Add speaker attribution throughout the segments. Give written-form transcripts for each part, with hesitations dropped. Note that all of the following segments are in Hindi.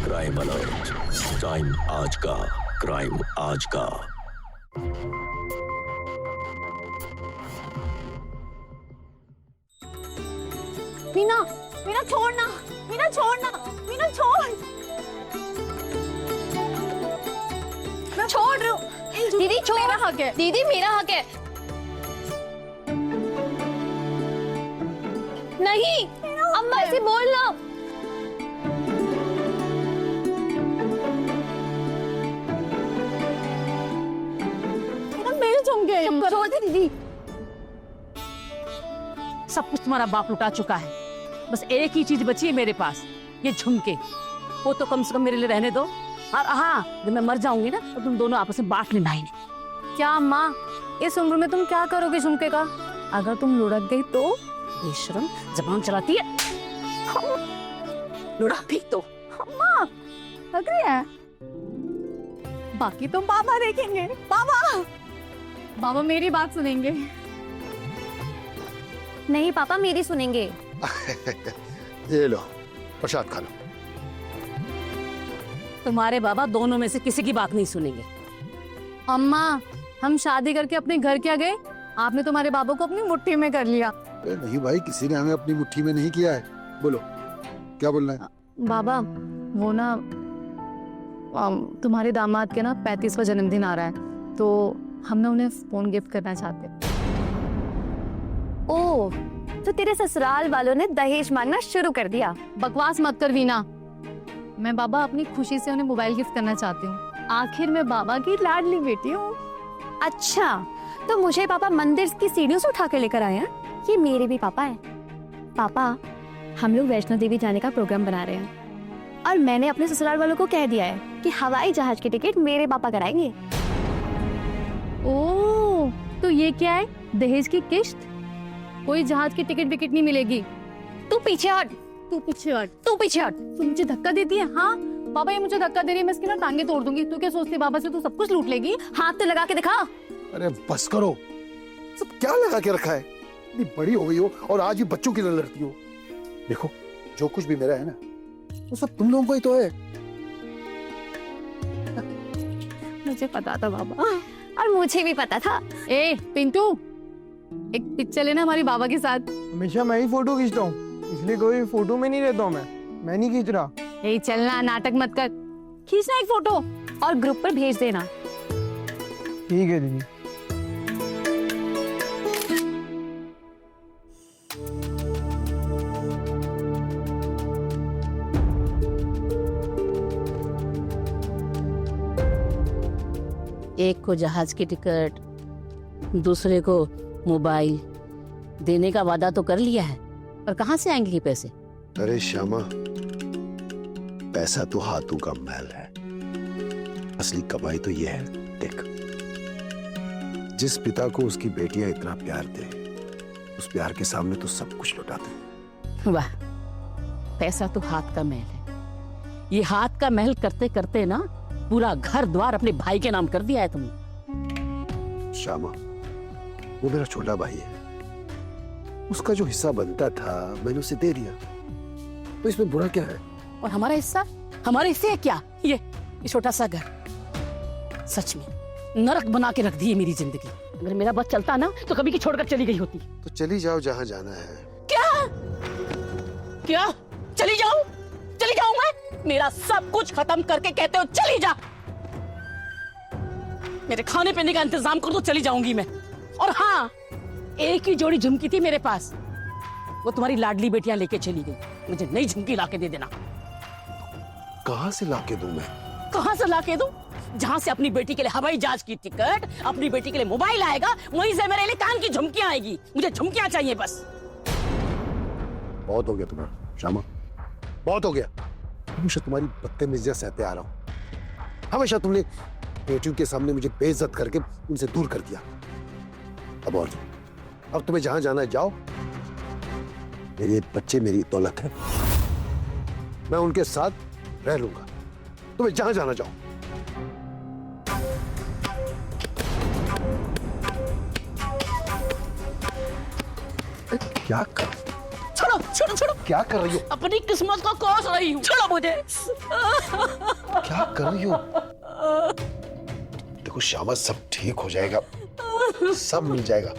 Speaker 1: क्राइम अलर्ट, टाइम आज का, क्राइम आज का।
Speaker 2: मीना, मीना छोड़ना, मीना छोड़ना, मीना छोड़। मैं छोड़ रही हूँ। दीदी छोड़। मेरा हक है दीदी, मेरा हक है। नहीं, अम्मा से बोलना। मेरे झुमके छोड़ दे दीदी।
Speaker 3: सब कुछ तुम्हारा बाप लुटा चुका है, बस एक ही चीज बची है मेरे पास, ये झुमके। वो तो कम से कम मेरे लिए रहने दो। और हाँ, जब मैं मर जाऊंगी ना तो तुम दोनों आपस में बांट लेना ही।
Speaker 2: क्या अम्मा, इस उम्र में तुम क्या करोगे झुमके का? अगर तुम लुढ़क गई तो?
Speaker 3: बेशरम, जबान चलाती है। लुढ़क भी तो।
Speaker 2: अम्मा लग रही है। बाकी तो पापा देखेंगे। पापा मेरी बात सुनेंगे। नहीं पापा, मेरी सुनेंगे।
Speaker 4: ये लो, प्रसाद खा लो।
Speaker 3: तुम्हारे बाबा दोनों में से किसी की बात नहीं सुनेंगे।
Speaker 2: अम्मा, हम शादी करके अपने घर क्या गए? आपने तुम्हारे बाबा को अपनी मुट्ठी में कर लिया।
Speaker 4: नहीं भाई, किसी ने हमें अपनी मुट्ठी में नहीं किया है। बोलो, क्या बोलना है?
Speaker 2: बाबा, वो ना तुम्हारे दामाद के ना 35वां जन्मदिन आ रहा है, तो हमने उन्हें फोन गिफ्ट करना चाहते। ओह, तो तेरे ससुराल वालों ने दहेज मांगना शुरू कर दिया? बकवास मत कर वीना। मैं बाबा अपनी खुशी से उन्हें मोबाइल गिफ्ट करना चाहती हूँ। आखिर मैं बाबा की लाडली बेटी हूँ। अच्छा, तो मुझे पापा मंदिर की सीढ़ियों से उठा के लेकर आए हैं? ये मेरे भी पापा हैं। पापा, हम लोग वैष्णो देवी जाने का प्रोग्राम बना रहे हैं और मैंने अपने ससुराल वालों को कह दिया है कि हवाई जहाज की टिकट मेरे पापा कराएंगे। ओह, तो ये क्या है? दहेज की किश्त? कोई जहाज की टिकट विकेट नहीं मिलेगी। तू पीछे हट, तू पीछे हट, तू पीछे हट। तू मुझे धक्का देती है? हाँ पापा, ये मुझे धक्का दे रही है, मैं इसकी ना टांगे तोड़ दूंगी। तू क्या सोचती बाबा से तू सब कुछ लूट लेगी? हाथ तो लगा के दिखा।
Speaker 4: अरे बस करो, सब क्या लगा के रखा है? इतनी बड़ी हो गई हो और आज भी बच्चों की तरह लड़ती हो। देखो, जो कुछ भी मेरा है ना, वो सब तुम लोगों को ही तो है।
Speaker 2: मुझे पता था बाबा, और मुझे भी पता था। ए पिंटू, एक पिक्चर लेना हमारी बाबा के साथ।
Speaker 5: हमेशा मैं ही फोटो खींचता हूँ, इसलिए कोई फोटो में नहीं रहता हूँ। मैं नहीं खींच रहा।
Speaker 2: ए चलना, नाटक मत कर। खींचना एक फोटो और ग्रुप पर भेज देना।
Speaker 5: ठीक है दीदी।
Speaker 3: एक को जहाज की टिकट, दूसरे को मोबाइल देने का वादा तो कर लिया है, पर कहाँ से आएंगे ये पैसे?
Speaker 4: अरे श्यामा, पैसा तो हाथों का मैल है, असली कमाई तो ये है। देख, जिस पिता को उसकी बेटियां इतना प्यार दे, उस प्यार के सामने तो सब कुछ लुटा दे।
Speaker 3: वाह, पैसा तो हाथ का महल है। ये हाथ का महल करते करते ना पूरा घर द्वार अपने भाई के नाम कर दिया है तुमने।
Speaker 4: श्यामा, वो मेरा छोटा भाई है, उसका जो हिस्सा बनता था मैंने उसे दे दिया, तो इसमें बुरा क्या है?
Speaker 3: और हमारा हिस्सा? हमारे हिस्से है क्या ये छोटा सा घर? सच में नरक बना के रख दी है मेरी जिंदगी। अगर मेरा बस चलता ना तो कभी की छोड़कर चली गई होती।
Speaker 4: तो चली जाओ जहां जाना है।
Speaker 3: क्या क्या चली जाऊं? चली जाऊं मैं? मेरा सब कुछ खत्म करके कहते हो चली जा? मेरे खाने पीने का इंतजाम कर दो, चली जाऊंगी मैं। और हाँ, एक ही जोड़ी झुमकी थी मेरे पास, वो तुम्हारी लाडली बेटियां लेके चली गई। मुझे नई झुमकी लाके दे देना।
Speaker 4: कहां से लाके दूं मैं?
Speaker 3: कहां से लाके दूं? जहां से अपनी बेटी के लिए हवाई जहाज की टिकट, अपनी बेटी के लिए मोबाइल आएगा, वहीं से मेरे लिए कान की झुमकियां आएगी। मुझे झुमकियां चाहिए बस।
Speaker 4: बहुत हो गया तुम्हारा श्यामा, बहुत हो गया। हमेशा तुम्हारी बदतमीजियां सहते आ रहा हूं। हमेशा तुमने बेटियों के सामने मुझे बेइज्जत करके उनसे दूर कर दिया। अब और अब तुम्हें जहां जाना है जाओ। मेरे बच्चे मेरी दौलत है, मैं उनके साथ रह लूंगा। तुम्हें जहां जाना जाओ। क्या कर?
Speaker 3: छोड़ो छोड़ो छोड़ो,
Speaker 4: क्या कर रही हो?
Speaker 3: अपनी किस्मत को कोस रही हूँ, छोड़ो मुझे।
Speaker 4: क्या कर रही हो? देखो श्यामा, सब ठीक हो जाएगा, सब मिल जाएगा।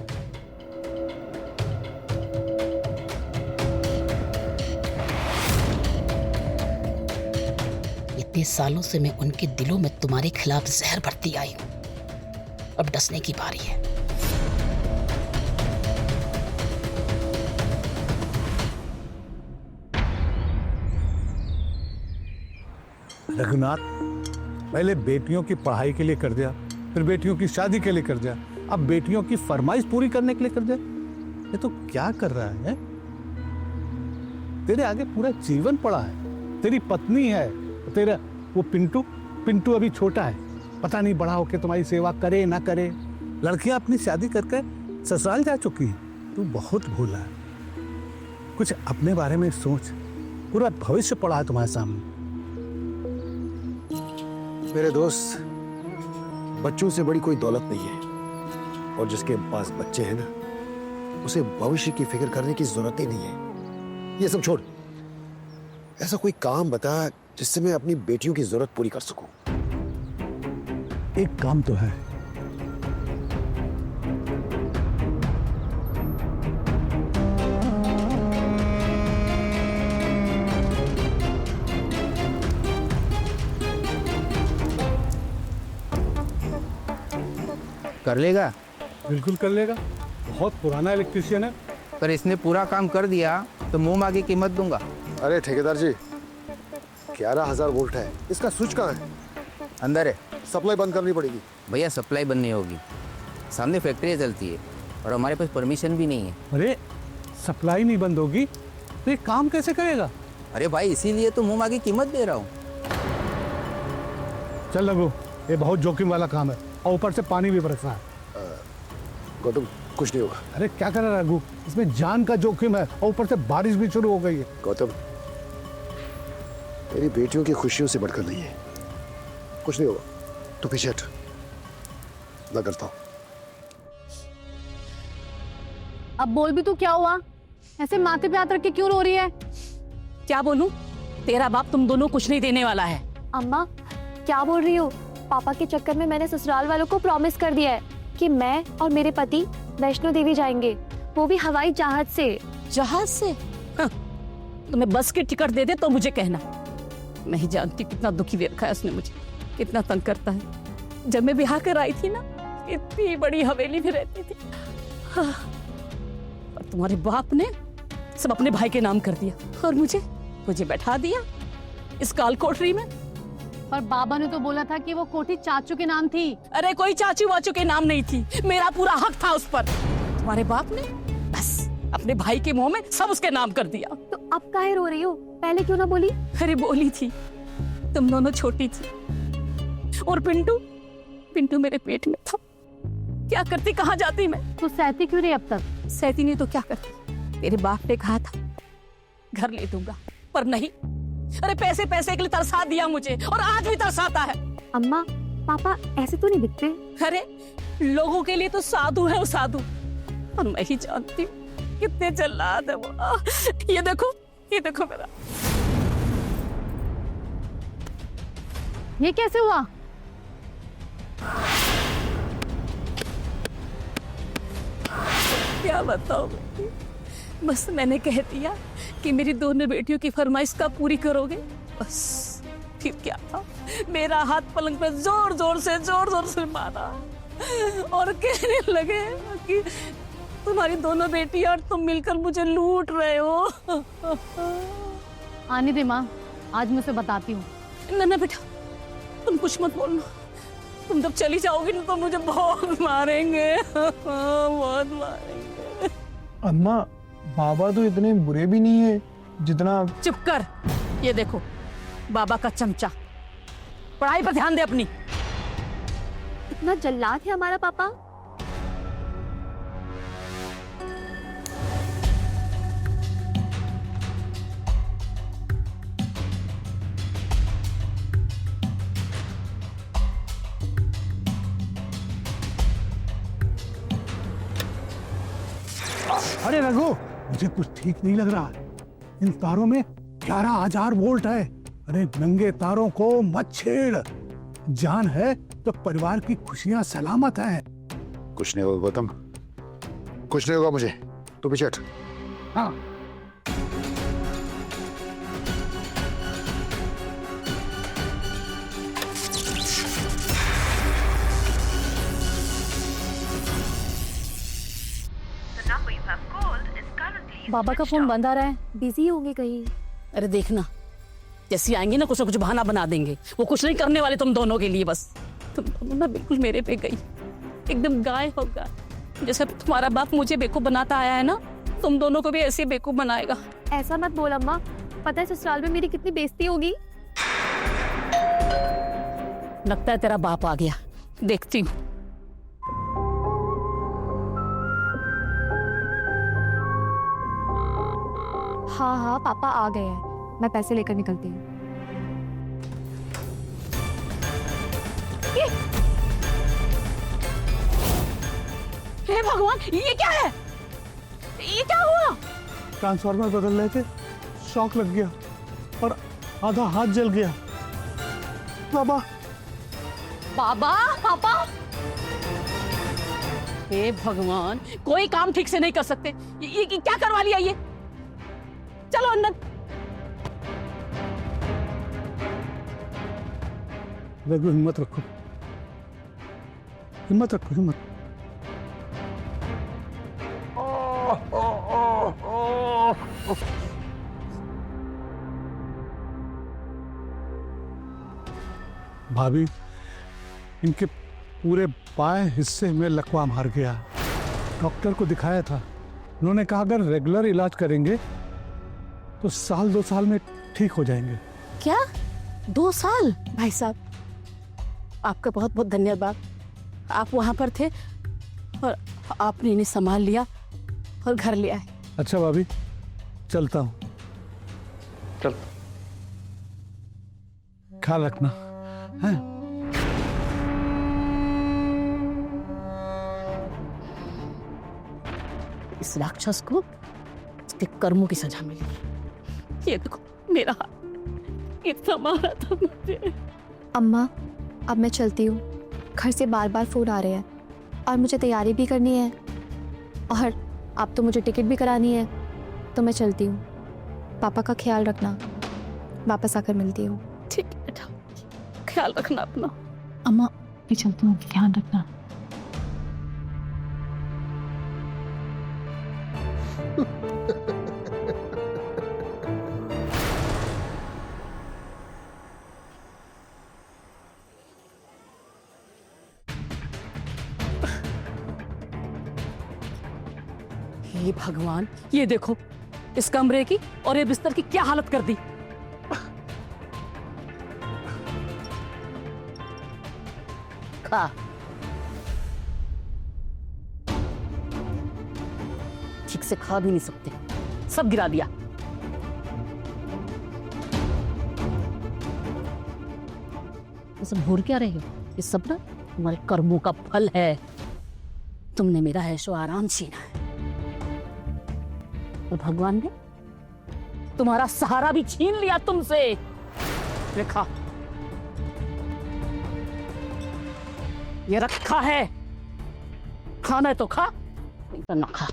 Speaker 6: इतने सालों से मैं उनके दिलों में तुम्हारे खिलाफ जहर भरती आई हूं, अब डसने की बारी है।
Speaker 7: रघुनाथ, पहले बेटियों की पढ़ाई के लिए कर दिया, फिर बेटियों की शादी के लिए कर दिया, अब बेटियों की फरमाइश पूरी करने के लिए कर दिया। ये तो क्या कर रहा है? तेरे आगे पूरा जीवन पड़ा है। तेरी पत्नी है, तेरा वो पिंटू अभी छोटा है, पता नहीं बड़ा होके तुम्हारी सेवा करे ना करे। लड़कियां अपनी शादी करके ससुराल जा चुकी हैं। तू बहुत भूला है, कुछ अपने बारे में सोच। पूरा भविष्य पड़ा है तुम्हारे सामने।
Speaker 4: मेरे दोस्त, बच्चों से बड़ी कोई दौलत नहीं है, और जिसके पास बच्चे हैं ना, उसे भविष्य की फिक्र करने की जरूरत ही नहीं है। ये सब छोड़, ऐसा कोई काम बता जिससे मैं अपनी बेटियों की जरूरत पूरी कर सकूं।
Speaker 7: एक काम तो है।
Speaker 8: कर लेगा?
Speaker 7: बिल्कुल कर लेगा, बहुत पुराना इलेक्ट्रिशियन है।
Speaker 8: पर इसने पूरा काम कर दिया तो मुंह मांगी कीमत दूंगा।
Speaker 4: अरे ठेकेदार जी, 11,000 वोल्ट है, इसका स्विच कहाँ है?
Speaker 8: अंदर है
Speaker 4: सप्लाई बंद करनी पड़ेगी।
Speaker 8: भैया, सप्लाई बंद नहीं होगी, सामने फैक्ट्री चलती है और हमारे पास परमिशन भी नहीं है।
Speaker 7: अरे सप्लाई नहीं बंद होगी तो ये काम कैसे करेगा?
Speaker 8: अरे भाई, इसीलिए तो मुंह मांगी कीमत दे रहा हूँ।
Speaker 7: चल लगो, ये बहुत जोखिम वाला काम है और ऊपर से पानी भी बरसना है।
Speaker 4: गौतम, कुछ नहीं होगा।
Speaker 7: अरे क्या कर रहा है रघु, इसमें जान का जोखिम है और ऊपर से बारिश भी शुरू हो गई है।
Speaker 4: गौतम, मेरी बेटियों की खुशियों से बढ़कर नहीं है, कुछ नहीं होगा। तू पीछे हट, मैं करता हूँ।
Speaker 2: अब बोल भी तू, क्या हुआ? ऐसे माथे पे हाथ रख के क्यों रो रही है?
Speaker 3: क्या बोलूं? तेरा बाप तुम दोनों कुछ नहीं देने वाला है।
Speaker 2: अम्मा, क्या बोल रही हो? पापा के चक्कर में मैंने ससुराल वालों को प्रॉमिस कर दिया है कि मैं और मेरे पति वैष्णो देवी जाएंगे, वो भी हवाई जहाज से।
Speaker 3: जहाज से? हाँ, तुम्हें बस की टिकट दे दे तो मुझे कहना। मैं ही जानती कितना दुखी दे रखा है उसने मुझे, कितना तंग करता है। जब मैं बिहार कर आई थी ना, इतनी बड़ी हवेली में रहती थी, हाँ। और तुम्हारे बाप ने सब अपने भाई के नाम कर दिया और मुझे बैठा दिया इस काल कोठरी में।
Speaker 2: पर बाबा ने तो बोला था कि वो कोठी चाचू के नाम थी।
Speaker 3: अरे कोई चाचू वाचू के नाम नहीं थी, मेरा पूरा हक था उस पर। तुम्हारे बाप ने बस अपने भाई के मुंह में सब उसके नाम कर दिया।
Speaker 2: तो अब काहे रो रही हो? पहले क्यों ना बोली?
Speaker 3: अरे बोली थी, तुम दोनों छोटी थी और पिंटू मेरे पेट में था। क्या करती, कहाँ जाती मैं?
Speaker 2: तो सहती क्यों नहीं अब तक?
Speaker 3: सहती नहीं तो क्या करती? तेरे बाप ने कहा था घर ले दूंगा, पर नहीं। अरे पैसे पैसे के लिए तरसा दिया मुझे और आज भी तरसाता है।
Speaker 2: अम्मा, पापा ऐसे तो नहीं दिखते।
Speaker 3: अरे लोगों के लिए तो साधु है वो, साधु। और मैं ही जानती हूँ कितने जल्लाद है वो। ये देखो मेरा।
Speaker 2: ये कैसे हुआ?
Speaker 3: क्या बताऊं, बस मैंने कह दिया कि मेरी दोनों बेटियों की फरमाइश का पूरी करोगे, बस। फिर क्या था, मेरा हाथ पलंग पे जोर जोर से मारा और कहने लगे कि तुम्हारी दोनों बेटियां और तुम मिलकर मुझे लूट रहे हो।
Speaker 2: आने दे माँ, आज मैं उसे बताती हूँ।
Speaker 3: ना बेटा, तुम कुछ मत बोलना। तुम जब चली जाओगी ना तो मुझे बहुत मारेंगे, बहुत मारेंगे।
Speaker 5: अम्मा, बाबा तो इतने बुरे भी नहीं है जितना।
Speaker 3: चुप कर। ये देखो, बाबा का चमचा। पढ़ाई पर ध्यान दे अपनी।
Speaker 2: इतना जल्लाद है हमारा पापा।
Speaker 7: अरे रघु, मुझे कुछ ठीक नहीं लग रहा है। इन तारों में 11,000 वोल्ट है। अरे नंगे तारों को मत छेड़, जान है तो परिवार की खुशियां सलामत है।
Speaker 4: कुछ नहीं होगा गौतम, कुछ नहीं होगा मुझे, तू पीछे हट।
Speaker 7: हाँ
Speaker 2: बाबा का फोन बंद आ रहा है, बिजी होंगे कहीं।
Speaker 3: अरे देखना, जैसे आएंगे ना कुछ बहाना बना देंगे। वो कुछ नहीं करने वाले तुम दोनों के लिए। बस तुम दोनों ना बिल्कुल मेरे पे गई, एकदम गाय होगा। जैसे तुम्हारा बाप मुझे बेवकूफ बनाता आया है ना, तुम दोनों को भी ऐसे बेवकूफ बनाएगा।
Speaker 2: ऐसा मत बोल अम्मा, पता है ससुराल में मेरी कितनी बेइज्जती होगी।
Speaker 3: लगता है तेरा बाप आ गया, देखती हूँ।
Speaker 2: हाँ हाँ पापा आ गए हैं, मैं पैसे लेकर निकलती हूँ।
Speaker 3: हे भगवान, ये क्या है? ये क्या हुआ?
Speaker 7: ट्रांसफार्मर बदल रहे थे, शॉक लग गया और आधा हाथ जल गया। बाबा
Speaker 3: बाबा, पापा, हे भगवान, कोई काम ठीक से नहीं कर सकते। ये क्या करवा लिया ये? चलो अंदर।
Speaker 7: रघु हिम्मत रखो, हिम्मत रखो, हिम्मत। भाभी, इनके पूरे बाएं हिस्से में लकवा मार गया। डॉक्टर को दिखाया था, उन्होंने कहा अगर रेगुलर इलाज करेंगे तो 1-2 साल में ठीक हो जाएंगे।
Speaker 3: क्या 2 साल? भाई साहब, आपका बहुत बहुत धन्यवाद। आप वहां पर थे और आपने इन्हें संभाल लिया और घर ले आए।
Speaker 7: अच्छा भाभी, चलता हूँ।
Speaker 4: चल।
Speaker 7: ख्याल रखना है।
Speaker 3: इस राक्षस को उसके कर्मों की सजा मिली। ये देखो, मेरा हाथ इतना मारा था मुझे।
Speaker 2: अम्मा अब मैं चलती हूँ, घर से बार बार फोन आ रहे हैं और मुझे तैयारी भी करनी है और आप तो मुझे टिकट भी करानी है, तो मैं चलती हूँ। पापा का ख्याल रखना, वापस आकर मिलती हूँ।
Speaker 3: ठीक है बेटा, ख्याल रखना अपना।
Speaker 2: अम्मा मैं चलती हूँ, ध्यान रखना।
Speaker 3: हे भगवान, ये देखो इस कमरे की और ये बिस्तर की क्या हालत कर दी। खा। ठीक से खा भी नहीं सकते, सब गिरा दिया। ये सब भूल क्या रहे हो? ये सब ना तुम्हारे कर्मों का फल है। तुमने मेरा ऐशो आराम छीना है और भगवान ने तुम्हारा सहारा भी छीन लिया तुमसे। देखा, ये रखा है, खाना है तो खा, नहीं तो ना खा।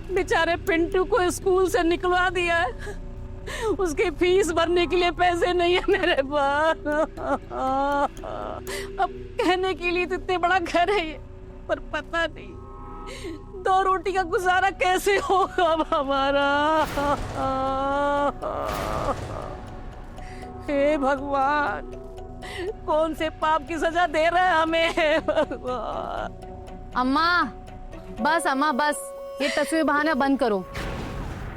Speaker 3: बेचारे पिंटू को स्कूल से निकलवा दिया है, उसकी फीस भरने के लिए पैसे नहीं है मेरे पास। अब कहने के लिए तो इतने बड़ा घर है ये, पर पता नहीं 2 रोटी का गुजारा कैसे होगा अब हमारा। हे भगवान, कौन से पाप की सजा दे रहा है हमें भगवान।
Speaker 2: अम्मा बस, अम्मा बस, ये तस्वीर बहाना बंद करो।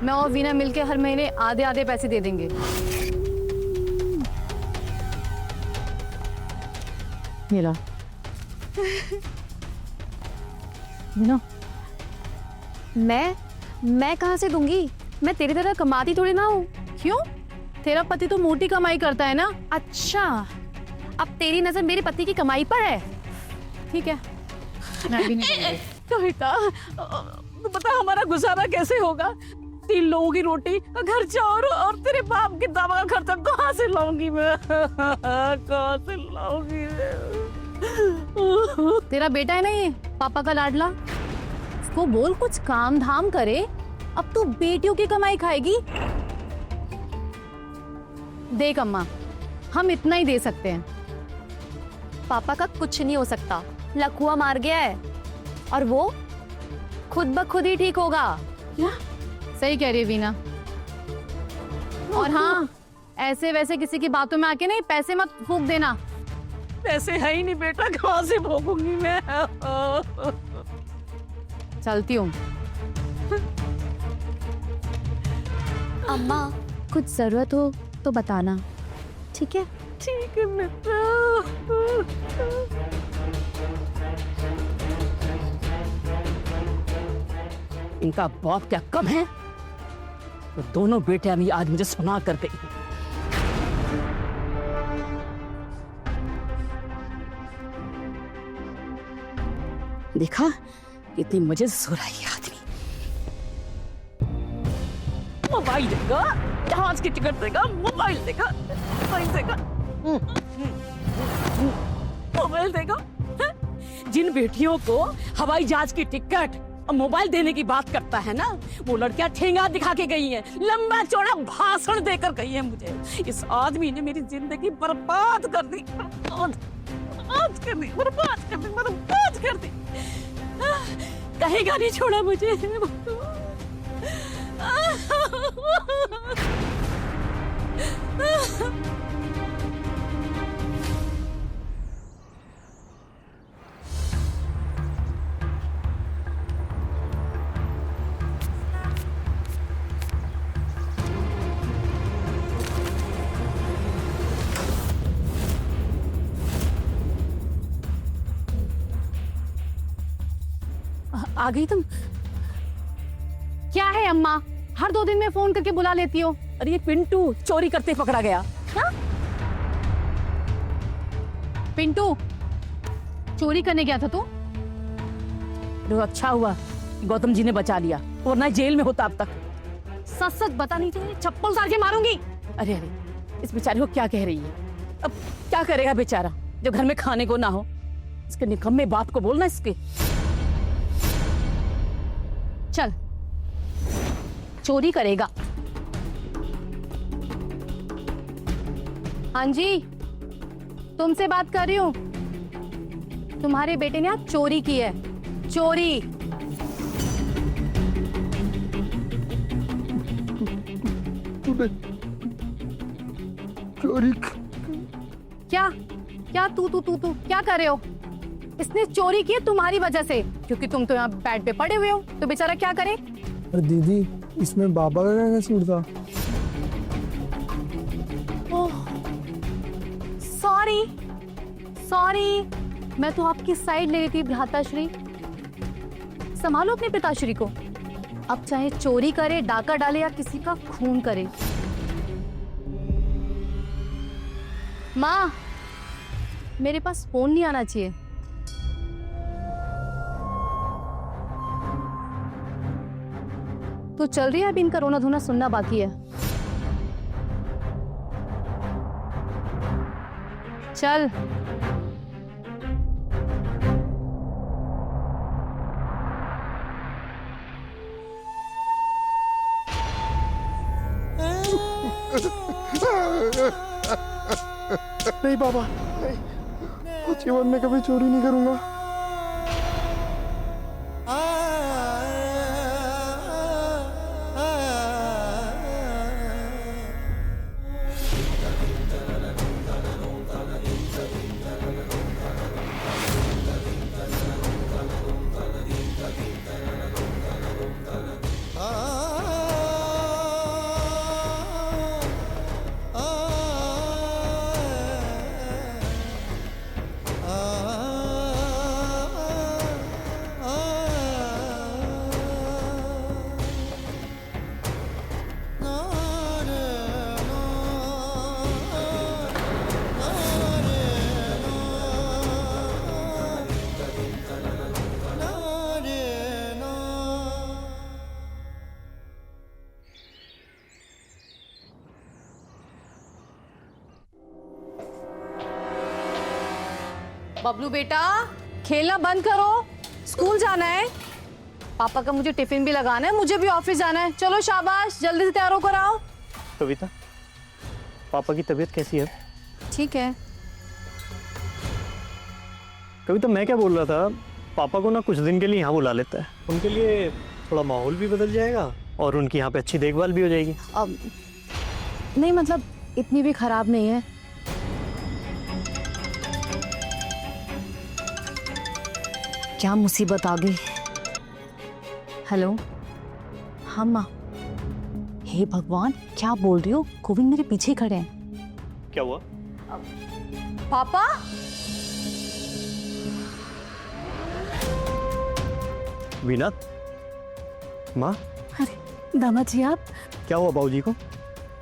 Speaker 2: मैं और वीना मिलके हर महीने आधे आधे पैसे दे देंगे। मेरा मीना, मैं कहाँ से दूंगी? मैं तेरी तरह कमाती थोड़ी ना हूँ। क्यों? तेरा पति तो मोटी कमाई करता है ना। अच्छा, अब तेरी नजर मेरे पति की कमाई पर है। ठीक है, मैं भी नहीं दूंगी।
Speaker 3: तो बेटा तो पता हमारा गुजारा कैसे होगा? 3 लोगों की रोटी का खर्चा और तेरे बाप के दवा का खर्चा कहाँ से लाऊंगी मैं? कहाँ से लाऊंगी मैं?
Speaker 2: तेरा बेटा है ना ये, पापा का लाडला, उसको बोल कुछ काम धाम करे। अब तू बेटियों की कमाई खाएगी। देख अम्मा, हम इतना ही दे सकते हैं। पापा का कुछ नहीं हो सकता, लकवा मार गया है और वो खुद ब खुद ही ठीक होगा। क्या? सही कह रही है वीना। और हाँ, ऐसे वैसे किसी की बातों में आके नहीं पैसे मत फूंक देना।
Speaker 3: पैसे है ही नहीं बेटा, कहाँ से भोगूंगी मैं?
Speaker 2: चलती हूँ। अम्मा, कुछ जरूरत हो तो बताना, ठीक है?
Speaker 3: ठीक है बेटा। इनका बाप क्या कम है? तो दोनों बेटे अभी आज मुझे सुना कर गई। देखा कितनी मुझे सुराई आदमी। मोबाइल देगा, जहाज की टिकट देगा, मोबाइल देगा, मोबाइल देगा। जिन बेटियों को हवाई जहाज की टिकट और मोबाइल देने की बात करता है ना, वो लड़कियां ठेंगा दिखा के गई हैं, लंबा चौड़ा भाषण देकर गई हैं मुझे। इस आदमी ने मेरी जिंदगी बर्बाद कर दी, बर्बाद कर दी, बर्बाद कर दी, बर्बाद कर दी। कहेगा नहीं छोड़ा मुझे। आ गई तुम?
Speaker 2: क्या है अम्मा, हर 2 दिन में फोन करके बुला लेती हो?
Speaker 3: अरे ये पिंटू चोरी करते पकड़ा गया।
Speaker 2: क्या? पिंटू चोरी करने गया था तू?
Speaker 3: तो अच्छा हुआ गौतम जी ने बचा लिया, वरना जेल में होता अब तक।
Speaker 2: सच सच बता, नहीं तो चप्पल उतार के मारूंगी।
Speaker 3: अरे अरे, इस बेचारी को क्या कह रही है? अब क्या करेगा बेचारा जब घर में खाने को ना हो? इसके निकम्मे बाप को बोलना इसके।
Speaker 2: चल, चोरी करेगा। हाँ जी, तुमसे बात कर रही हूँ। तुम्हारे बेटे ने आज चोरी की है, चोरी।
Speaker 5: चोरी?
Speaker 2: क्या क्या तू क्या कर रहे हो? इसने चोरी की है तुम्हारी वजह से, क्योंकि तुम तो यहाँ बेड पे पड़े हुए हो, तो बेचारा क्या करे?
Speaker 5: अरे दीदी, इसमें बाबा का क्या कसूर था?
Speaker 2: ओह, सॉरी सॉरी, मैं तो आपकी साइड ले रही थी भ्राताश्री। संभालो अपने पिताश्री को। अब चाहे चोरी करे, डाका डाले या किसी का खून करे। माँ, मेरे पास फोन नहीं आना चाहिए। तो चल रही है, अभी इनका रोना धोना सुनना बाकी है। चल।
Speaker 5: नहीं पापा, जीवन में कभी चोरी नहीं करूंगा।
Speaker 2: बबलू बेटा, खेलना बंद करो, स्कूल जाना है। पापा का मुझे टिफिन भी लगाना है, मुझे भी ऑफिस जाना है। चलो शाबाश, जल्दी से तैयार होकर आओ।
Speaker 9: कविता, पापा की तबीयत कैसी है?
Speaker 2: ठीक है।
Speaker 9: कविता, मैं क्या बोल रहा था, पापा को ना कुछ दिन के लिए यहाँ बुला लेता है, उनके लिए थोड़ा माहौल भी बदल जाएगा और उनकी यहाँ पे अच्छी देखभाल भी हो जाएगी।
Speaker 2: अब नहीं, मतलब इतनी भी खराब नहीं है। क्या मुसीबत आ गई। हेलो, हाँ माँ। हे भगवान, क्या बोल रही हो? गोविंद मेरे पीछे खड़े हैं।
Speaker 9: क्या हुआ?
Speaker 2: पापा,
Speaker 9: वीना, माँ,
Speaker 2: अरे दामाद जी आप।
Speaker 9: क्या हुआ बाबूजी को?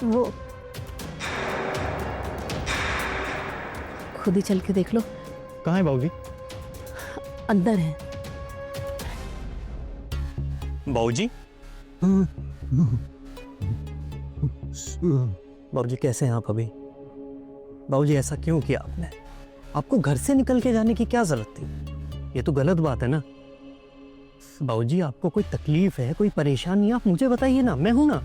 Speaker 2: वो खुद ही चल के देख लो,
Speaker 9: कहाँ है बाबूजी?
Speaker 2: अंदर है।
Speaker 9: बाबूजी? बाबूजी कैसे हैं आप अभी? बाबूजी ऐसा क्यों किया आपने? आपको घर से निकल के जाने की क्या जरूरत थी? ये तो गलत बात है ना। बाबूजी, आपको कोई तकलीफ है, कोई परेशानी है, आप मुझे बताइए ना, मैं हूं ना।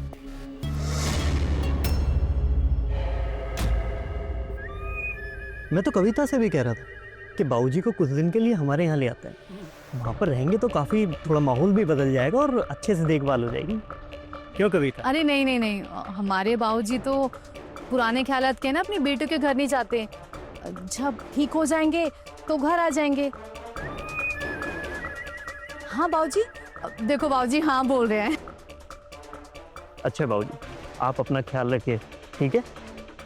Speaker 9: मैं तो कविता से भी कह रहा था कि बाबूजी को कुछ दिन के लिए हमारे यहाँ ले आते हैं। वहाँ पर रहेंगे तो काफी थोड़ा माहौल भी बदल जाएगा और अच्छे से देखभाल हो जाएगी। क्यों कविता?
Speaker 2: अरे नहीं नहीं नहीं, हमारे बाबूजी तो पुराने ख्यालात के ना अपनी बेटों के घर नहीं जाते। जब ठीक हो जाएंगे तो घर आ जाएंगे। हाँ बाबूजी, देखो बाबूजी हाँ बोल रहे हैं।
Speaker 9: अच्छा बाबूजी, आप अपना ख्याल रखिए, ठीक है?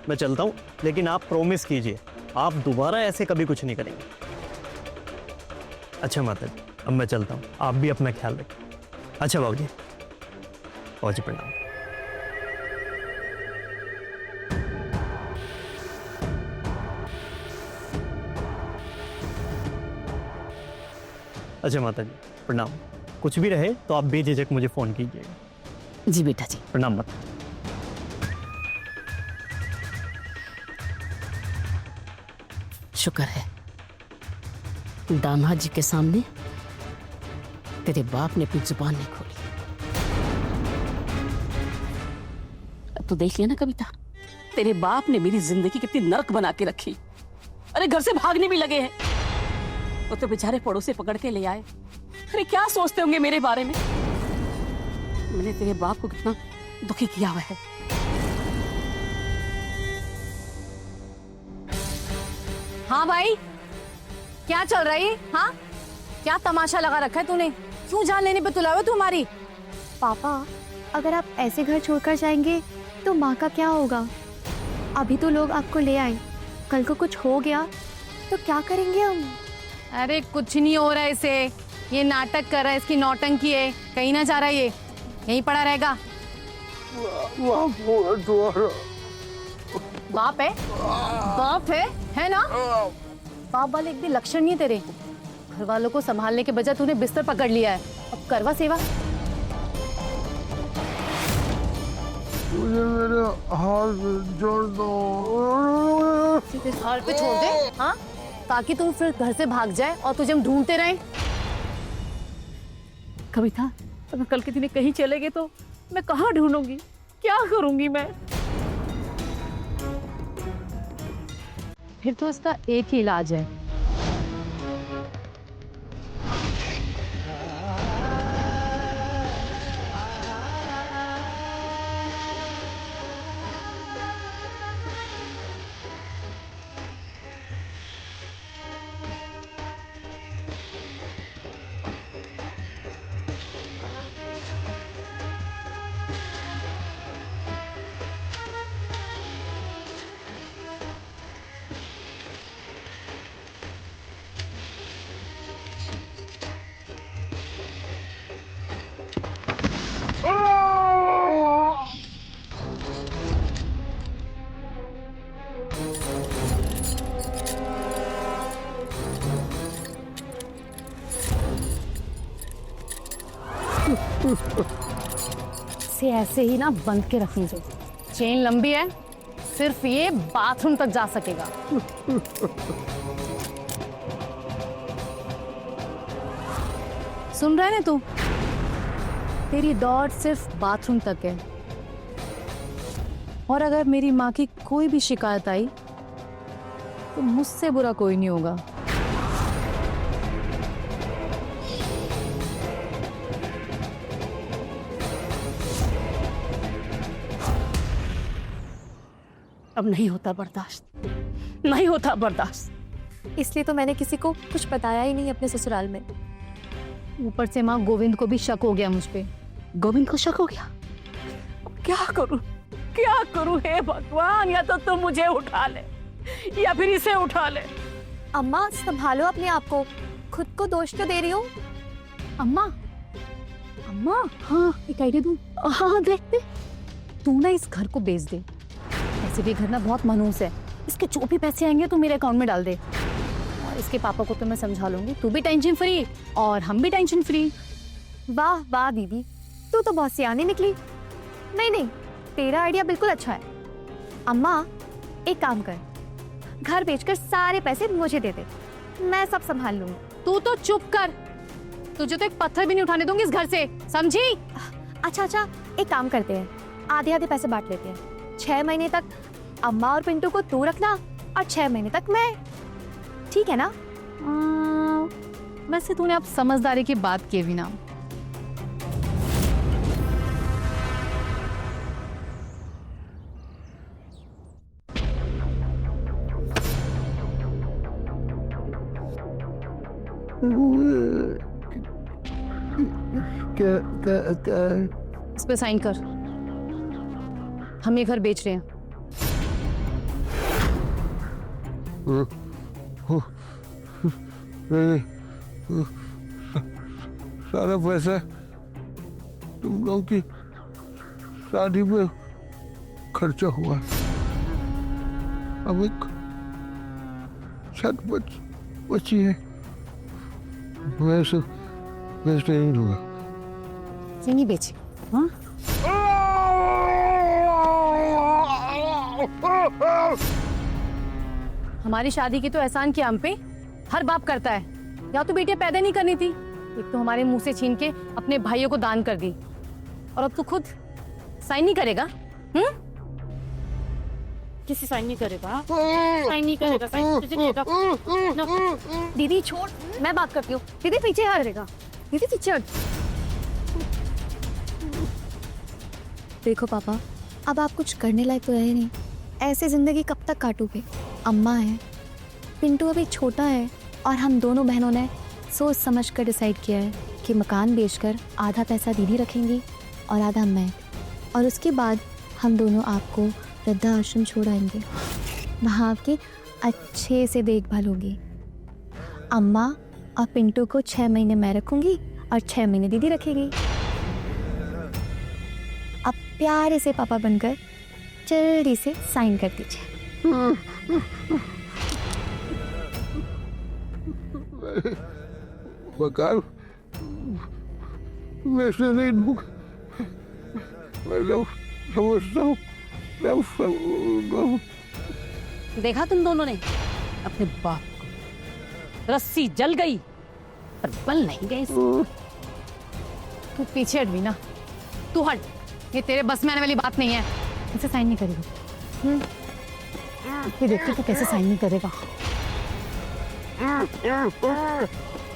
Speaker 9: मैं चलता हूँ, लेकिन आप प्रॉमिस कीजिए आप दोबारा ऐसे कभी कुछ नहीं करेंगे। अच्छा माता जी, अब मैं चलता हूँ, आप भी अपना ख्याल रखिए। अच्छा बाबूजी, बाबूजी प्रणाम। अच्छा माता जी प्रणाम। कुछ भी रहे तो आप बेझिझक मुझे फोन कीजिएगा।
Speaker 6: जी बेटा जी।
Speaker 9: प्रणाम माता।
Speaker 6: शुक्र है दामाद जी के सामने तेरे बाप ने अपनी जुबान नहीं खोली। अब तो देख लिया ना कविता, तेरे बाप ने मेरी जिंदगी कितनी नर्क बना के रखी। अरे घर से भागने भी लगे हैं, वो तो बेचारे पड़ोसी पकड़ के ले आए। अरे क्या सोचते होंगे मेरे बारे में? मैंने तेरे बाप को कितना दुखी किया हुआ है।
Speaker 2: हाँ भाई, क्या चल रहा है? हाँ, क्या तमाशा लगा रखा है तूने? क्यों जान लेने पे तुला हुआ तुम्हारी?
Speaker 10: पापा, अगर आप ऐसे घर छोड़कर जाएंगे तो माँ का क्या होगा? अभी तो लोग आपको ले आए, कल को कुछ हो गया तो क्या करेंगे हम?
Speaker 2: अरे कुछ नहीं हो रहा है इसे, ये नाटक कर रहा है, इसकी नौटंकी है। कहीं ना जा रहा है, ये यहीं पड़ा रहेगा। बाप है, बाप है ना? बाप वाले एक भी लक्षण नहीं है तेरे। घर वालों को संभालने के बजाय तूने बिस्तर पकड़ लिया है। अब करवा सेवा।
Speaker 5: मुझे मेरे हाथ जोड़ दो।
Speaker 2: हाल पे छोड़ दे, हाँ, ताकि तुम फिर घर से भाग जाए और तुझे हम ढूंढते रहें।
Speaker 3: कविता, अगर कल के दिन कहीं चले गए तो मैं कहाँ ढूंढूंगी? क्या करूंगी मैं?
Speaker 2: फिर तो इसका एक ही इलाज है। से ऐसे ही ना बंद के रखनी चाहिए। चेन लंबी है, सिर्फ ये बाथरूम तक जा सकेगा। सुन रहा है ना तू? तेरी दौड़ सिर्फ बाथरूम तक है, और अगर मेरी माँ की कोई भी शिकायत आई तो मुझसे बुरा कोई नहीं होगा।
Speaker 3: अब नहीं होता बर्दाश्त, नहीं होता बर्दाश्त।
Speaker 10: इसलिए तो मैंने किसी को कुछ बताया ही नहीं अपने ससुराल में।
Speaker 2: ऊपर से माँ गोविंद को भी शक हो गया मुझ पे।
Speaker 3: गोविंद को शक हो गया? अब क्या करूं, क्या करूं हे भगवान? या तो तुम मुझे उठा ले या फिर इसे उठा ले।
Speaker 10: अम्मा संभालो अपने आप को, खुद को दोष क्यों दे रही हो?
Speaker 2: अम्मा, अम्मा, हाँ एक आइडिया दूं? हाँ देखते, तू ना इस घर को बेच दे। ऐसे भी घर ना बहुत मनहूस है, इसके जो भी पैसे आएंगे तो मेरे अकाउंट में डाल दे। और इसके पापा को तो मैं समझा लूंगी, तू भी टेंशन फ्री और हम भी टेंशन फ्री।
Speaker 10: वाह वाह दीदी, तू तो बहुत सियानी निकली। नहीं नहीं, तेरा आइडिया बिल्कुल अच्छा है। अम्मा एक काम कर, घर बेचकर सारे पैसे मुझे दे दे, मैं सब संभाल लूंगी।
Speaker 2: तू तो चुप कर, तुझे तो एक पत्थर भी नहीं उठाने दूंगी इस घर से, समझी?
Speaker 10: अच्छा अच्छा, एक काम करते हैं, आधे आधे पैसे बांट लेते हैं। 6 महीने तक अम्मा और पिंटू को तू रखना और 6 महीने तक मैं, ठीक है ना?
Speaker 2: वैसे तूने अब समझदारी की बात की भी ना। इस पे साइन कर, हम ये घर बेच रहे हैं।
Speaker 5: सारा पैसा तुम लोगों की शादी में खर्चा हुआ। अब एक छत बची है, मैं इसे बेचने नहीं दूंगा।
Speaker 2: ये नहीं बेचे, हाँ? हमारी शादी की तो एहसान किया हम पे हर बाप करता है। या तो बेटियां पैदा नहीं करनी थी, एक तो हमारे मुंह से छीन के अपने भाइयों को दान कर दी, और अब तू खुद साइन नहीं करेगा?
Speaker 3: किसी साइन नहीं करेगा, साइन नहीं करेगा, साइन तुझे नहीं करेगा।
Speaker 10: दीदी छोड़, मैं बात करती हूँ। दीदी पीछे हटेगा, दीदी पीछे हट। देखो पापा, अब आप कुछ करने लायक तो रहे नहीं, ऐसे जिंदगी कब तक काटोगे? अम्मा है, पिंटू अभी छोटा है, और हम दोनों बहनों ने सोच समझ कर डिसाइड किया है कि मकान बेचकर आधा पैसा दीदी रखेंगी और आधा मैं, और उसके बाद हम दोनों आपको वृद्धाश्रम छोड़ आएंगे। वहाँ आपकी अच्छे से देखभाल होगी। अम्मा और पिंटू को 6 महीने मैं रखूंगी और 6 महीने दीदी रखेगी। अब प्यारे से पापा बनकर जल्दी से साइन कर दीजिए।
Speaker 5: मकान वैसे नहीं दूंगा, मैं समझता हूँ।
Speaker 3: देखा तुम दोनों ने अपने बाप को, रस्सी जल गई पर बल नहीं गए।
Speaker 2: तू पीछे हट भी ना, तू हट, ये तेरे बस में आने वाली बात नहीं है। इसे साइन नहीं करेगा। ये देखते तू कैसे साइन नहीं करेगा।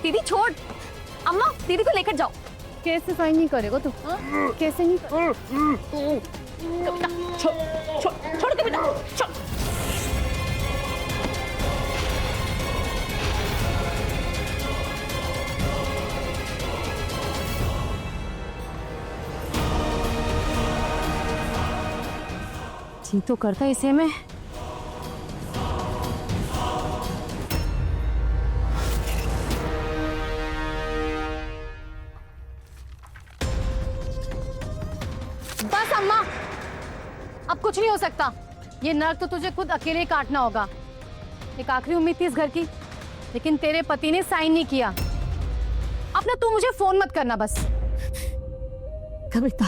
Speaker 10: दीदी छोड़, अम्मा दीदी को लेकर जाओ।
Speaker 2: कैसे साइन नहीं करेगा तू? कैसे नहीं
Speaker 3: कविता छोड़ कविता, छोड़।
Speaker 2: जी तो करता इसे मैं। बस अम्मा, अब कुछ नहीं हो सकता। ये नर्क तो तुझे खुद अकेले ही काटना होगा। एक आखिरी उम्मीद थी इस घर की, लेकिन तेरे पति ने साइन नहीं किया। अब ना तू मुझे फोन मत करना बस।
Speaker 3: कविता,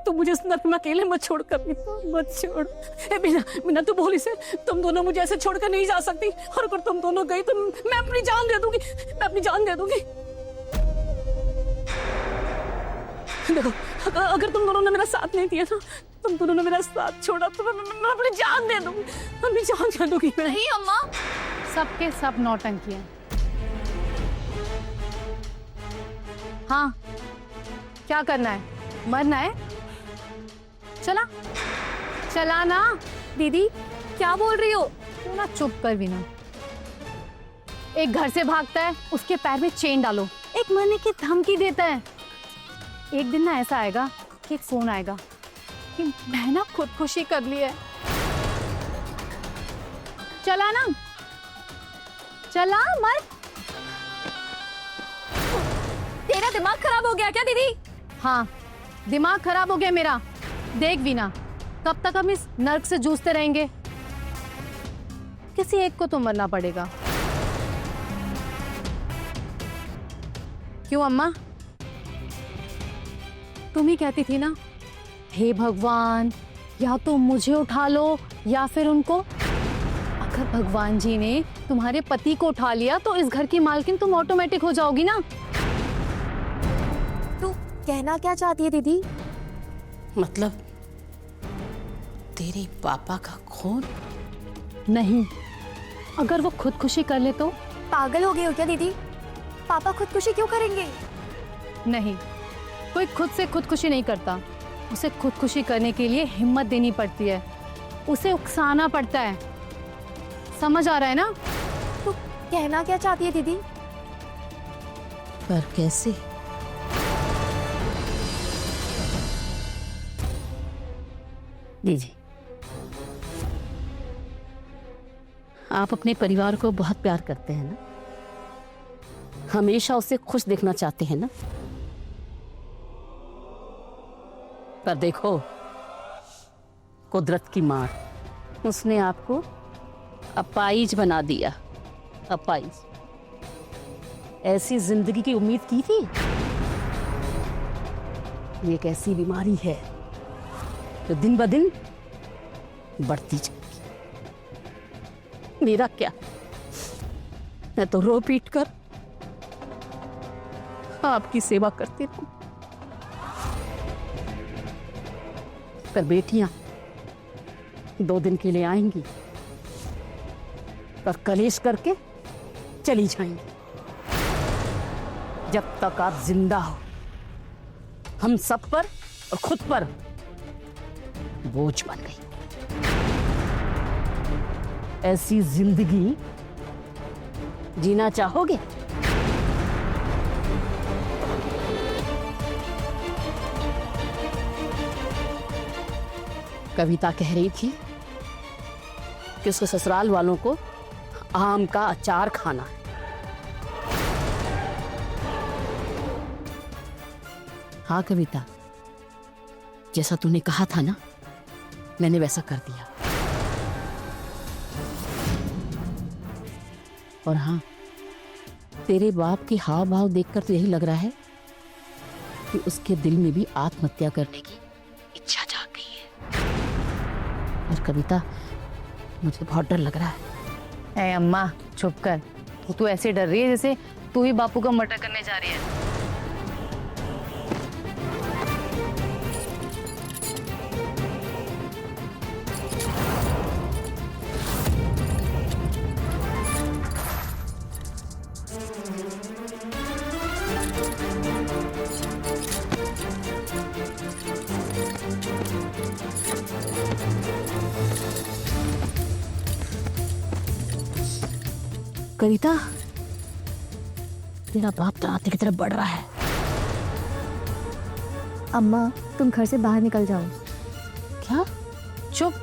Speaker 3: तुम मुझे इस नर्क में अकेले मत छोड़, कविता मत छोड़। बिना बिना तू बोली से तुम दोनों मुझे ऐसे छोड़कर नहीं जा सकती, और अगर तुम दोनों गई तो मैं अपनी जान दे दूंगी, मैं अपनी जान दे दूंगी।
Speaker 6: देखो, अगर तुम दोनों ने मेरा साथ नहीं दिया ना, तुम दोनों ने मेरा साथ छोड़ा तो मैं अपनी जान दे दूंगी, अपनी जान दे दूंगी मैं।
Speaker 2: नहीं अम्मा, सबके सब नौटंकी हैं। हाँ, क्या करना है? मरना है? चला चला ना।
Speaker 10: दीदी क्या बोल रही हो?
Speaker 2: तू ना चुप कर भी ना। एक घर से भागता है, उसके पैर में चेन डालो। एक मरने की धमकी देता है। एक दिन ना ऐसा आएगा कि एक फोन आएगा कि मैं ना खुदकुशी कर ली है। चला ना, चला मर।
Speaker 10: तेरा दिमाग खराब हो गया क्या दीदी?
Speaker 2: हाँ, दिमाग खराब हो गया मेरा। देख वीना, कब तक हम इस नर्क से जूझते रहेंगे? किसी एक को तो मरना पड़ेगा। क्यों अम्मा? तुम ही कहती थी ना, हे भगवान, या तो मुझे उठा लो या फिर उनको। अगर भगवान जी ने तुम्हारे पति को उठा लिया तो इस घर की मालकिन तुम ऑटोमेटिक हो जाओगी ना।
Speaker 10: तू कहना क्या चाहती है दीदी?
Speaker 6: मतलब तेरे पापा का खून?
Speaker 2: नहीं, अगर वो खुदकुशी कर ले तो?
Speaker 10: पागल हो गई हो क्या दीदी? पापा खुदकुशी क्यों करेंगे?
Speaker 2: नहीं, कोई खुद से खुदकुशी नहीं करता। उसे खुदकुशी करने के लिए हिम्मत देनी पड़ती है, उसे उकसाना पड़ता है। समझ आ रहा है ना?
Speaker 10: तू कहना क्या चाहती है दीदी?
Speaker 6: पर कैसे? दीजिए, आप अपने परिवार को बहुत प्यार करते हैं ना, हमेशा उसे खुश देखना चाहते हैं ना। पर देखो, कुदरत की मार, उसने आपको अपाहिज बना दिया। अपाहिज। ऐसी जिंदगी की उम्मीद की थी? ये एक ऐसी बीमारी है जो दिन ब दिन बढ़ती जाएगी। मेरा क्या, मैं तो रो पीट कर आपकी सेवा करती रहूं। पर बेटियां 2 दिन के लिए आएंगी, पर कलेश करके चली जाएंगी। जब तक आप जिंदा हो, हम सब पर और खुद पर बोझ बन गई। ऐसी जिंदगी जीना चाहोगे? कविता कह रही थी कि उसके ससुराल वालों को आम का अचार खाना है। हाँ कविता, जैसा तूने कहा था ना, मैंने वैसा कर दिया। और हाँ, तेरे बाप के हाव भाव देखकर तो यही लग रहा है कि उसके दिल में भी आत्महत्या करने की इच्छा जाग गई है। और कविता, मुझे बहुत डर लग रहा है।
Speaker 2: ए अम्मा, चुप कर। तू ऐसे डर रही है जैसे तू ही बापू का मर्डर करने जा रही है।
Speaker 6: कविता, तेरा बाप तराते की तरफ बढ़ रहा है।
Speaker 10: अम्मा, तुम घर से बाहर निकल जाओ।
Speaker 6: क्या?
Speaker 2: चुप।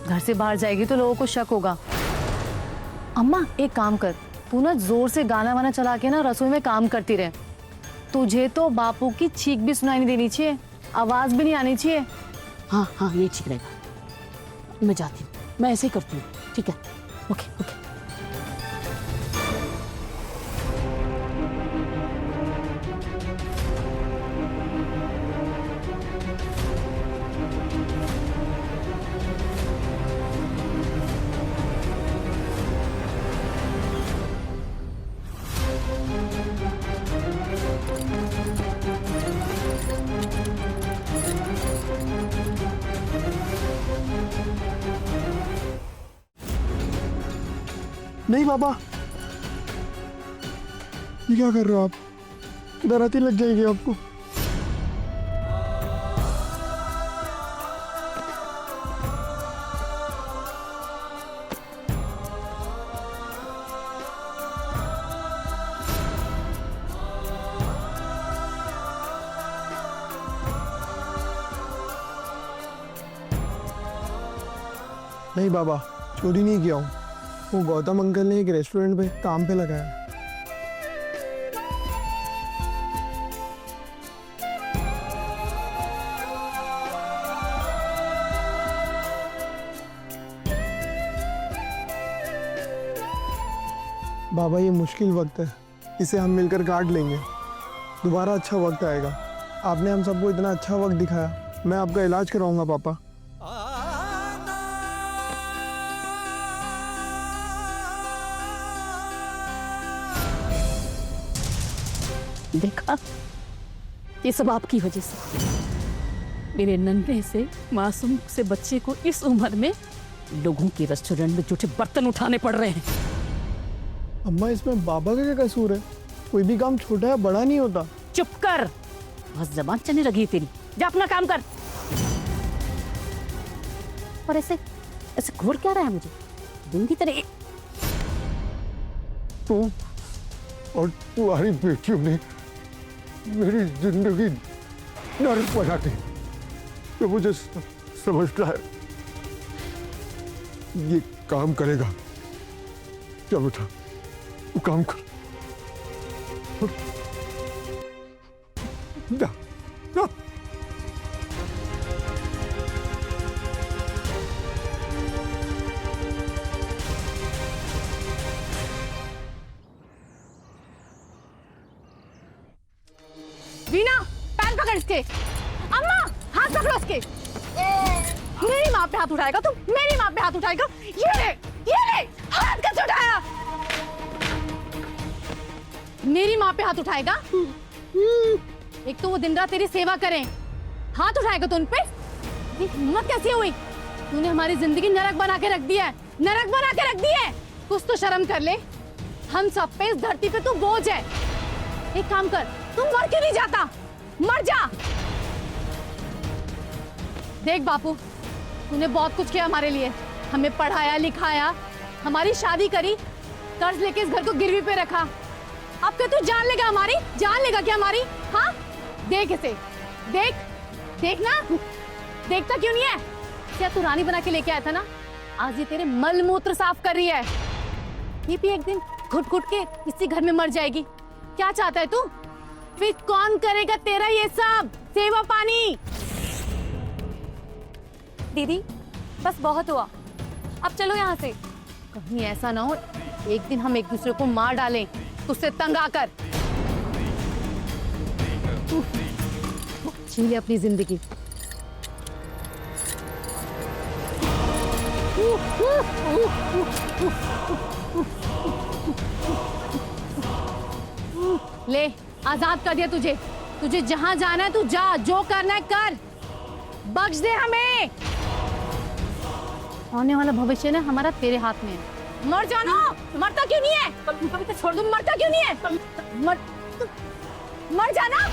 Speaker 2: घर से बाहर जाएगी तो लोगों को शक होगा। अम्मा, एक काम कर, तू ना जोर से गाना वाना चला के ना रसोई में काम करती रहे। तुझे तो बापू की चीख भी सुनाई नहीं देनी चाहिए, आवाज भी नहीं आनी चाहिए।
Speaker 6: हाँ हाँ, ये ठीक रहेगा। मैं जाती हूँ, मैं ऐसे ही करती हूँ। ठीक है, ओके ओके।
Speaker 5: नहीं पापा, ये क्या कर रहे हो आप? दराती लग जाएगी आपको। नहीं बाबा, चोरी नहीं किया हूँ। वो गौतम अंकल ने एक रेस्टोरेंट पे काम पे लगाया। बाबा ये मुश्किल वक्त है, इसे हम मिलकर काट लेंगे। दोबारा अच्छा वक्त आएगा। आपने हम सबको इतना अच्छा वक्त दिखाया, मैं आपका इलाज कराऊंगा पापा।
Speaker 6: देखा, ये सब आपकी वजह से। मेरे नन्हे से मासूम से बच्चे को इस उम्र में लोगों के रेस्टोरेंट में जूठे बर्तन उठाने पड़ रहे हैं।
Speaker 5: अम्मा, इसमें बाबा का क्या कसूर है? कोई भी काम छोटा या बड़ा नहीं होता।
Speaker 6: चुप कर, बस जबान चलने लगी है तेरी। जा अपना काम कर। और ऐसे ऐसे घूर क्या रहा है मुझे? दूंगी तेरे।
Speaker 5: तुम और तुम्हारी बेटियों ने मेरी जिंदगी नर्क बना दी। तो मुझे समझता है ये काम करेगा। क्या बेटा, वो काम कर। ना, ना।
Speaker 2: वीना, पैर पकड़ इसके। अम्मा, हाथ पकड़ो इसके। मेरी माँ पे हाथ उठाएगा तुम? मेरी माँ पे हाथ उठाएगा? ये ले, हाथ कैसे उठाया? मेरी माँ पे हाथ उठाएगा? एक तो वो दिन रात तेरी सेवा करें, हाथ उठाएगा तो उन पे? ये हिम्मत कैसी हुई? तूने हमारी जिंदगी नरक बना के रख दिया है, नरक बना के रख दी है। कुछ तो शर्म कर ले। हम सब पे इस धरती पे तू बोझ है। एक काम कर, तू मर क्यों नहीं जाता? मर जा। देख बापू, तूने बहुत कुछ किया हमारे लिए। हमें पढ़ाया लिखाया, हमारी शादी करी, कर्ज लेके इस घर को गिरवी पे रखा। अब क्या तू जान लेगा हमारी? जान लेगा क्या हमारी? हाँ, देख इसे, देख ना, देखता क्यों नहीं है? क्या तू रानी बना के लेके आया था ना? आज ये तेरे मल मूत्र साफ कर रही है। ये भी एक दिन घुट घुट के इसी घर में मर जाएगी। क्या चाहता है तू? फिर कौन करेगा तेरा ये सब सेवा पानी?
Speaker 10: दीदी, बस बहुत हुआ, अब चलो यहाँ से।
Speaker 2: कहीं ऐसा ना हो एक दिन हम एक दूसरे को मार डालें तुझसे तंग आकर। जी ले अपनी जिंदगी। ले, आजाद कर दिया तुझे। तुझे जहां जाना है तू जा, जो करना है कर, बख्श दे हमें। आने वाला भविष्य ना हमारा तेरे हाथ में है। मर जाना। मरता क्यों नहीं है? छोड़ दो। मरता क्यों नहीं है? मर जाना।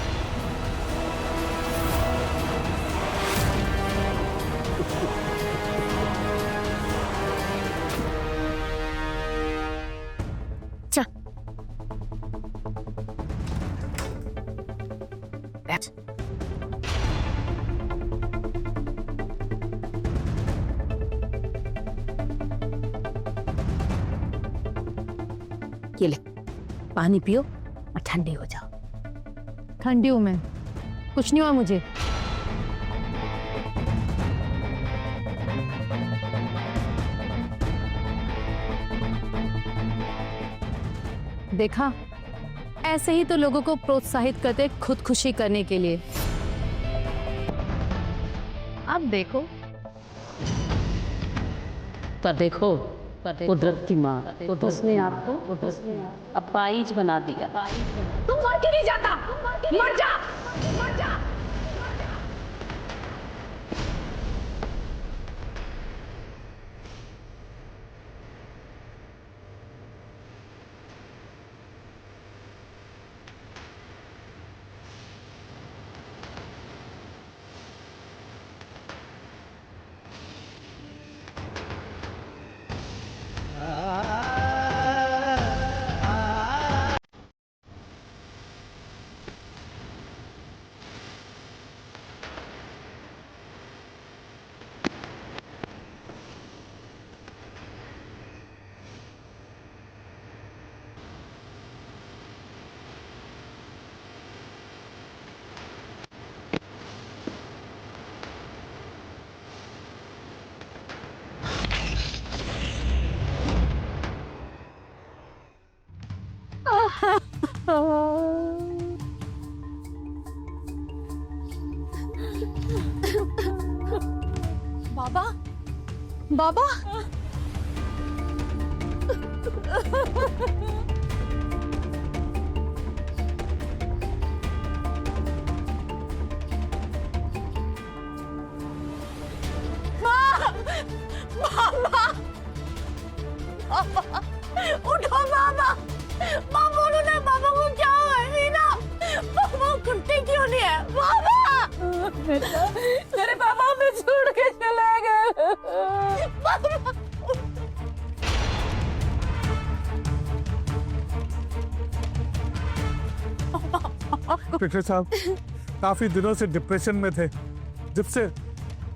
Speaker 6: ये ले, पानी पियो और ठंडे हो जाओ।
Speaker 2: ठंडी हूं मैं, कुछ नहीं हुआ मुझे। देखा, ऐसे ही तो लोगों को प्रोत्साहित करते खुदकुशी करने के लिए। अब देखो,
Speaker 6: पर देखो, कुदरत की माँ, उसने आपको अपाहिज बना दिया।
Speaker 2: तू मर क्यों नहीं जाता? मर जा, मर जा। बाबा बाबा
Speaker 6: उठो बाबा, माँ बोलो ना बाबा को क्या हुआ है मीना, बाबा कुत्ते क्यों नहीं है बाबा, मेरे पापा हमें छोड़ के चले गए बाबा।
Speaker 7: पिछले साहब काफी दिनों से डिप्रेशन में थे, जब से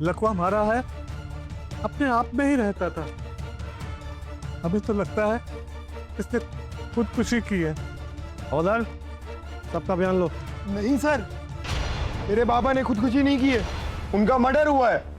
Speaker 7: लकवा मारा है अपने आप में ही रहता था। हमें तो लगता है इसने खुदकुशी की है।
Speaker 5: हवलदार, सबका बयान लो। नहीं सर, मेरे बाबा ने खुदकुशी नहीं की है, उनका मर्डर हुआ है।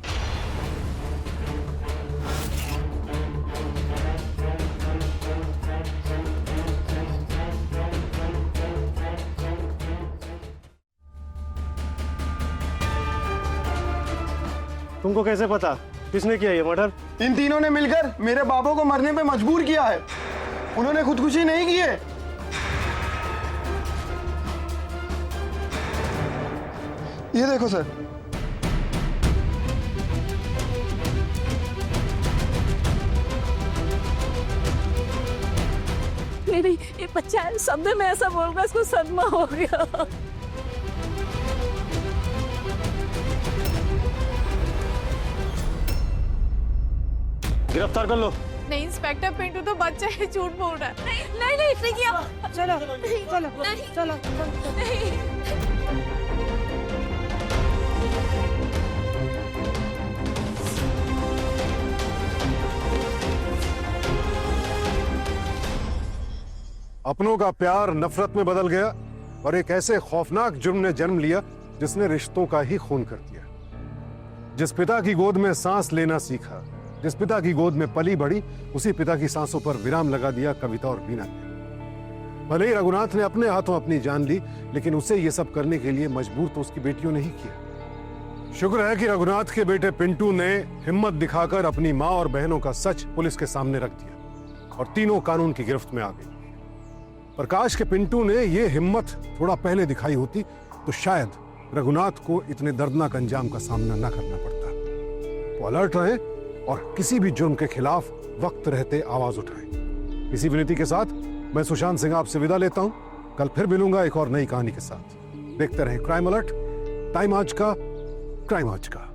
Speaker 11: तुमको कैसे पता किसने किया ये मर्डर?
Speaker 5: इन तीनों ने मिलकर मेरे बाबा को मरने पे मजबूर किया है, उन्होंने खुदकुशी नहीं की है। ये देखो सर।
Speaker 6: नहीं, ये बच्चा है, शब्द में ऐसा बोल रहा, इसको सदमा हो गया।
Speaker 11: गिरफ्तार कर लो।
Speaker 2: नहीं इंस्पेक्टर, पिंटू तो बच्चा है, झूठ बोल रहा है। नहीं नहीं इसने किया। चलो चलो चलो नहीं।
Speaker 4: अपनों का प्यार नफरत में बदल गया और एक ऐसे खौफनाक जुर्म ने जन्म लिया जिसने रिश्तों का ही खून कर दिया। जिस पिता की गोद में सांस लेना सीखा, जिस पिता की गोद में पली बढ़ी, उसी पिता की सांसों पर विराम लगा दिया कविता और बीना ने। भले ही रघुनाथ ने अपने हाथों अपनी जान ली, लेकिन उसे ये सब करने के लिए मजबूर तो उसकी बेटियों ने ही किया। शुक्र है कि रघुनाथ के बेटे पिंटू ने हिम्मत दिखाकर अपनी माँ और बहनों का सच पुलिस के सामने रख दिया और तीनों कानून की गिरफ्त में आ गए। प्रकाश के पिंटू ने यह हिम्मत थोड़ा पहले दिखाई होती तो शायद रघुनाथ को इतने दर्दनाक अंजाम का सामना न करना पड़ता। तो अलर्ट रहें और किसी भी जुर्म के खिलाफ वक्त रहते आवाज उठाएं। इसी विनती के साथ मैं सुशांत सिंह आपसे विदा लेता हूं। कल फिर मिलूंगा एक और नई कहानी के साथ। देखते रहें क्राइम अलर्ट, टाइम आज का, क्राइम आज का।